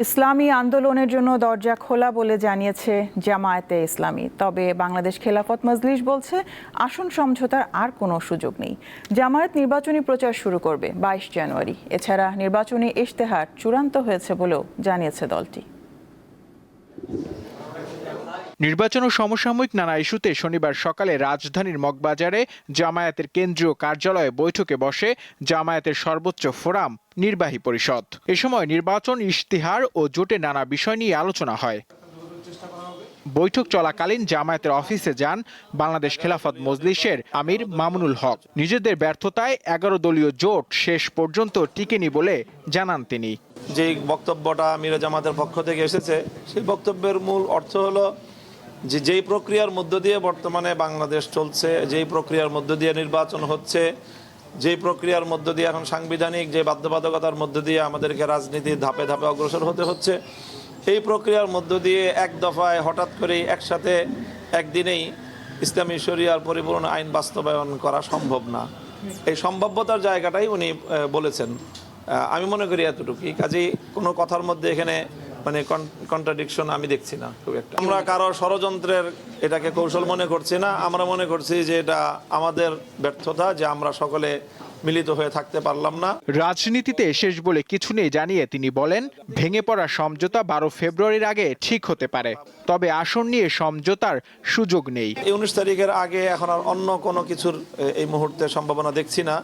ইসলামী আন্দোলনের জন্য দরজা খোলা বলে জানিয়েছে জামায়াতে ইসলামী। তবে বাংলাদেশ খেলাফত মজলিস বলছে আসন সমঝোতার আর কোনো সুযোগ নেই। জামায়াত নির্বাচনী প্রচার শুরু করবে 22 জানুয়ারি। এছাড়া নির্বাচনী ইশতেহার চূড়ান্ত হয়েছে বলেও জানিয়েছে দলটি। নির্বাচন ও সমসাময়িক নানা ইস্যুতে শনিবার সকালে রাজধানীর মগবাজারে জামায়াতের কেন্দ্রীয় কার্যালয়ে বৈঠকে বসে জামায়াতের সর্বোচ্চ ফোরাম নির্বাহী পরিষদ। এ সময় নির্বাচন ইশতেহার ও জোটে নানা বিষয় নিয়ে আলোচনা হয়। বৈঠক চলাকালীন জামায়াতের অফিসে যান বাংলাদেশ খেলাফত মজলিসের আমির মামুনুল হক। নিজেদের ব্যর্থতায় 11 দলীয় জোট শেষ পর্যন্ত টিকেনি বলে জানান তিনি। যে বক্তব্যটা আমির জামাতের পক্ষ থেকে এসেছে সেই বক্তব্যের মূল অর্থ হলো যেই প্রক্রিয়ার মধ্য দিয়ে বর্তমানে বাংলাদেশ চলছে, যেই প্রক্রিয়ার মধ্য দিয়ে নির্বাচন হচ্ছে, যেই প্রক্রিয়ার মধ্য দিয়ে এখন সাংবিধানিক যে বাধ্যবাধকতার মধ্য দিয়ে আমাদেরকে রাজনীতির ধাপে ধাপে অগ্রসর হতে হচ্ছে, এই প্রক্রিয়ার মধ্য দিয়ে এক দফায় হঠাৎ করেই একসাথে একদিনেই ইসলামী শরিয়ার পরিপূর্ণ আইন বাস্তবায়ন করা সম্ভব না। এই সম্ভাব্যতার জায়গাটাই উনি বলেছেন। আমি মনে করি এতটুকুই। কাজেই কোনো কথার মধ্যে এখানে কন্ট্রাডিকশন আমি দেখছি না খুব একটা। আমরা কারো ষড়যন্ত্রের এটাকে কৌশল মনে করছি না। আমরা মনে করছি যে এটা আমাদের ব্যর্থতা যে আমরা সকলে মিলিত হয়ে থাকতে পারলাম না। রাজনীতিতে শেষ বলে কিছু নেই জানিয়ে তিনি বলেন, ভেঙে পড়া সমঝোতা 12 ফেব্রুয়ারির আগে ঠিক হতে পারে, তবে আসন নিয়ে সমঝোতার সুযোগ নেই। এই 19 তারিখের আগে এখন আর অন্য কোনো কিছুর এই মুহূর্তে সম্ভাবনা দেখছি না।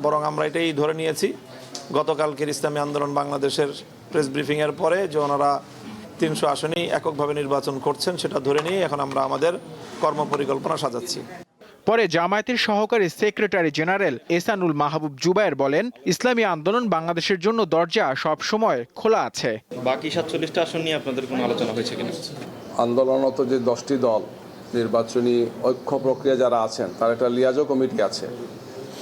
বরং আমরা এটাই ধরে নিয়েছি গতকালকের ইসলামী আন্দোলন বাংলাদেশের প্রেস ব্রিফিংয়ের পরে যে ওনারা 300 আসনেই এককভাবে নির্বাচন করছেন, সেটা ধরে নিয়ে এখন আমরা আমাদের কর্মপরিকল্পনা সাজাচ্ছি। পরে জামায়াতের সহকারী সেক্রেটারি জেনারেল এহসানুল মাহবুব জুবায়ের বলেন, ইসলামী আন্দোলন বাংলাদেশের জন্য দরজা সব সময় খোলা আছে। বাকি 47টা আসন নিয়ে আপনাদের কোনো আলোচনা হয়েছে কিনা? আন্দোলনত যে 10টি দল নির্বাচনী ঐক্য প্রক্রিয়া যারা আছেন তার একটা লিয়াজো কমিটি আছে।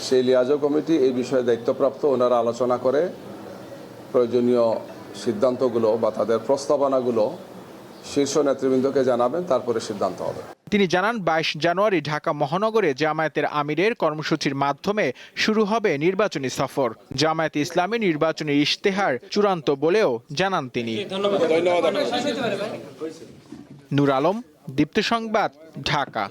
সেই লিয়াজো কমিটি এই বিষয়ে দায়িত্বপ্রাপ্ত, ওনারা আলোচনা করে প্রয়োজনীয় সিদ্ধান্তগুলো বা তাদের প্রস্তাবনাগুলো শীর্ষ নেতৃবৃন্দকে জানাবেন, তারপরে সিদ্ধান্ত হবে। তিনি জানান, 22 জানুয়ারি ঢাকা মহানগরে জামায়াতের আমিরের কর্মসূচির মাধ্যমে শুরু হবে নির্বাচনী সফর। জামায়াতে ইসলামী নির্বাচনী ইশতেহার চূড়ান্ত বলেও জানান তিনি। নূর আলম, দীপ্ত সংবাদ, ঢাকা।